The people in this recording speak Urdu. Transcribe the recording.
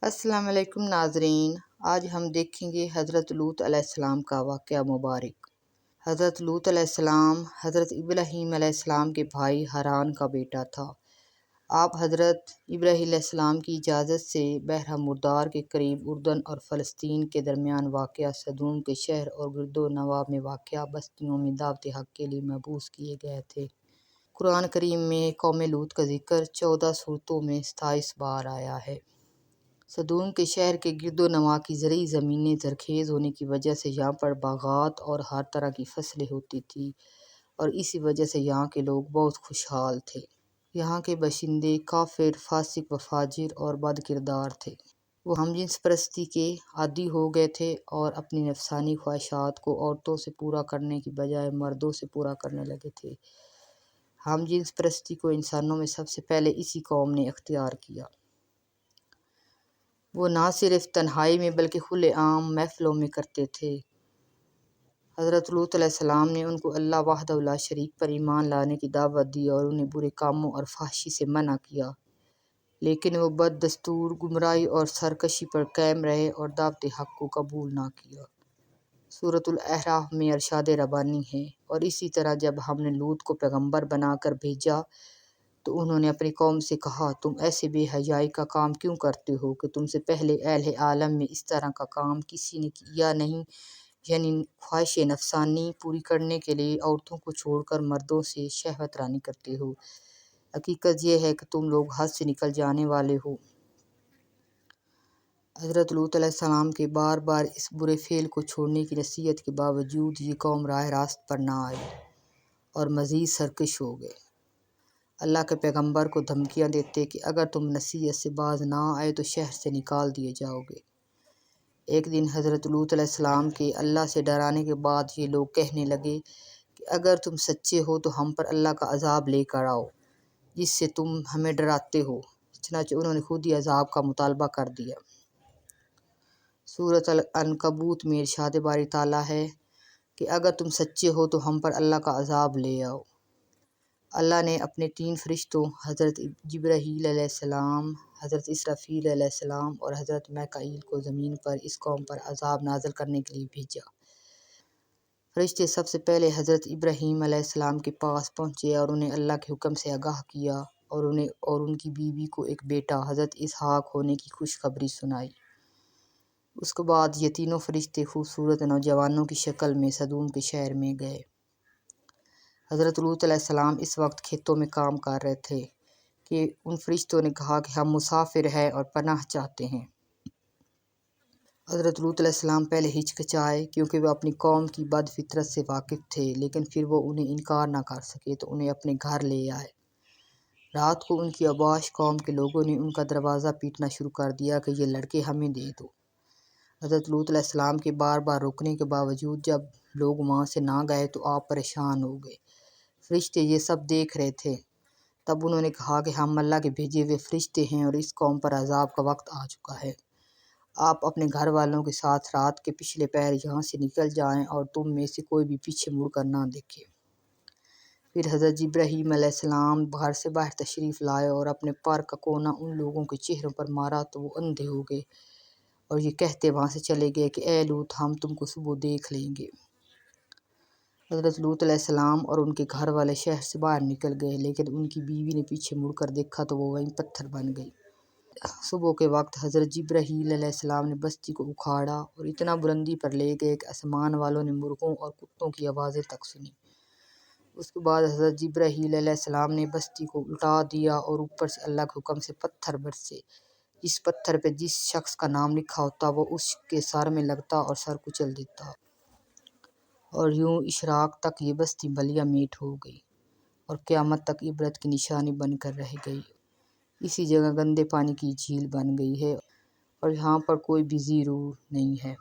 السلام علیکم ناظرین، آج ہم دیکھیں گے حضرت لوط علیہ السلام کا واقعہ مبارک۔ حضرت لوط علیہ السلام حضرت ابراہیم علیہ السلام کے بھائی ہاران کا بیٹا تھا۔ آپ حضرت ابراہیم علیہ السلام کی اجازت سے بحیرہ مردار کے قریب اردن اور فلسطین کے درمیان واقع سدوم کے شہر اور گرد و نواح میں واقع بستیوں میں دعوت حق کے لیے مبعوث کیے گئے تھے۔ قرآن کریم میں قوم لوط کا ذکر 14 صورتوں میں 27 بار آیا ہے۔ سدوم کے شہر کے گرد و نواح کی زرعی زمینیں زرخیز ہونے کی وجہ سے یہاں پر باغات اور ہر طرح کی فصلیں ہوتی تھیں اور اسی وجہ سے یہاں کے لوگ بہت خوشحال تھے۔ یہاں کے باشندے کافر، فاسق و فاجر اور بد کردار تھے۔ وہ ہم جنس پرستی کے عادی ہو گئے تھے اور اپنی نفسانی خواہشات کو عورتوں سے پورا کرنے کی بجائے مردوں سے پورا کرنے لگے تھے۔ ہم جنس پرستی کو انسانوں میں سب سے پہلے اسی قوم نے اختیار کیا۔ وہ نہ صرف تنہائی میں بلکہ کھلے عام محفلوں میں کرتے تھے۔ حضرت لوط علیہ السلام نے ان کو اللہ وحدہ لا شریک پر ایمان لانے کی دعوت دی اور انہیں برے کاموں اور فحشی سے منع کیا، لیکن وہ بد دستور، گمراہی اور سرکشی پر قائم رہے اور دعوت حق کو قبول نہ کیا۔ سورۃ الاعراف میں ارشاد ربانی ہے، اور اسی طرح جب ہم نے لوط کو پیغمبر بنا کر بھیجا تو انہوں نے اپنی قوم سے کہا، تم ایسے بے حیائی کا کام کیوں کرتے ہو کہ تم سے پہلے اہل عالم میں اس طرح کا کام کسی نے کیا نہیں، یعنی خواہش نفسانی پوری کرنے کے لیے عورتوں کو چھوڑ کر مردوں سے شہوت رانی کرتے ہو۔ حقیقت یہ ہے کہ تم لوگ حد سے نکل جانے والے ہو۔ حضرت لوط علیہ السلام کے بار بار اس برے فعل کو چھوڑنے کی نصیحت کے باوجود یہ قوم راہ راست پر نہ آئی اور مزید سرکش ہو گئے۔ اللہ کے پیغمبر کو دھمکیاں دیتے کہ اگر تم نصیحت سے باز نہ آئے تو شہر سے نکال دیے جاؤ گے۔ ایک دن حضرت لوط علیہ السلام کے اللہ سے ڈرانے کے بعد یہ لوگ کہنے لگے کہ اگر تم سچے ہو تو ہم پر اللہ کا عذاب لے کر آؤ جس سے تم ہمیں ڈراتے ہو۔ چنانچہ انہوں نے خود ہی عذاب کا مطالبہ کر دیا۔ سورۃ العنکبوت میں ارشاد باری تعالیٰ ہے کہ اگر تم سچے ہو تو ہم پر اللہ کا عذاب لے آؤ۔ اللہ نے اپنے 3 فرشتوں حضرت جبرائیل علیہ السلام، حضرت اسرافیل علیہ السلام اور حضرت میکائیل کو زمین پر اس قوم پر عذاب نازل کرنے کے لیے بھیجا۔ فرشتے سب سے پہلے حضرت ابراہیم علیہ السلام کے پاس پہنچے اور انہیں اللہ کے حکم سے آگاہ کیا اور انہیں اور ان کی بیوی کو ایک بیٹا حضرت اسحاق ہونے کی خوشخبری سنائی۔ اس کے بعد یہ تینوں فرشتے خوبصورت نوجوانوں کی شکل میں سدوم کے شہر میں گئے۔ حضرت لوط علیہ السلام اس وقت کھیتوں میں کام کر رہے تھے کہ ان فرشتوں نے کہا کہ ہم مسافر ہیں اور پناہ چاہتے ہیں۔ حضرت لوط علیہ السلام پہلے ہچکچائے کیونکہ وہ اپنی قوم کی بد فطرت سے واقف تھے، لیکن پھر وہ انہیں انکار نہ کر سکے تو انہیں اپنے گھر لے آئے۔ رات کو ان کی اوباش قوم کے لوگوں نے ان کا دروازہ پیٹنا شروع کر دیا کہ یہ لڑکے ہمیں دے دو۔ حضرت لوط علیہ السلام کے بار بار روکنے کے باوجود جب لوگ وہاں سے نہ گئے تو آپ پریشان ہو گئے۔ فرشتے یہ سب دیکھ رہے تھے۔ تب انہوں نے کہا کہ ہم اللہ کے بھیجے ہوئے فرشتے ہیں اور اس قوم پر عذاب کا وقت آ چکا ہے۔ آپ اپنے گھر والوں کے ساتھ رات کے پچھلے پہر یہاں سے نکل جائیں اور تم میں سے کوئی بھی پیچھے مڑ کر نہ دیکھے۔ پھر حضرت جبرائیل علیہ السلام گھر سے باہر تشریف لائے اور اپنے پر کا کونا ان لوگوں کے چہروں پر مارا تو وہ اندھے ہو گئے اور یہ کہتے وہاں سے چلے گئے کہ اے لوط، ہم تم کو صبح دیکھ لیں گے۔ حضرت لوط علیہ السلام اور ان کے گھر والے شہر سے باہر نکل گئے، لیکن ان کی بیوی نے پیچھے مڑ کر دیکھا تو وہ وہیں پتھر بن گئی۔ صبح کے وقت حضرت جبرائیل علیہ السلام نے بستی کو اکھاڑا اور اتنا بلندی پر لے گئے کہ آسمان والوں نے مرغوں اور کتوں کی آوازیں تک سنی۔ اس کے بعد حضرت جبرائیل علیہ السلام نے بستی کو الٹا دیا اور اوپر سے اللہ کے حکم سے پتھر برسے۔ جس پتھر پہ جس شخص کا نام لکھا ہوتا وہ اس کے سر میں لگتا اور سر کچل دیتا، اور یوں اشراق تک یہ بستی بلیا میٹ ہو گئی اور قیامت تک عبرت کی نشانی بن کر رہ گئی۔ اسی جگہ گندے پانی کی جھیل بن گئی ہے اور یہاں پر کوئی بھی زی روح نہیں ہے۔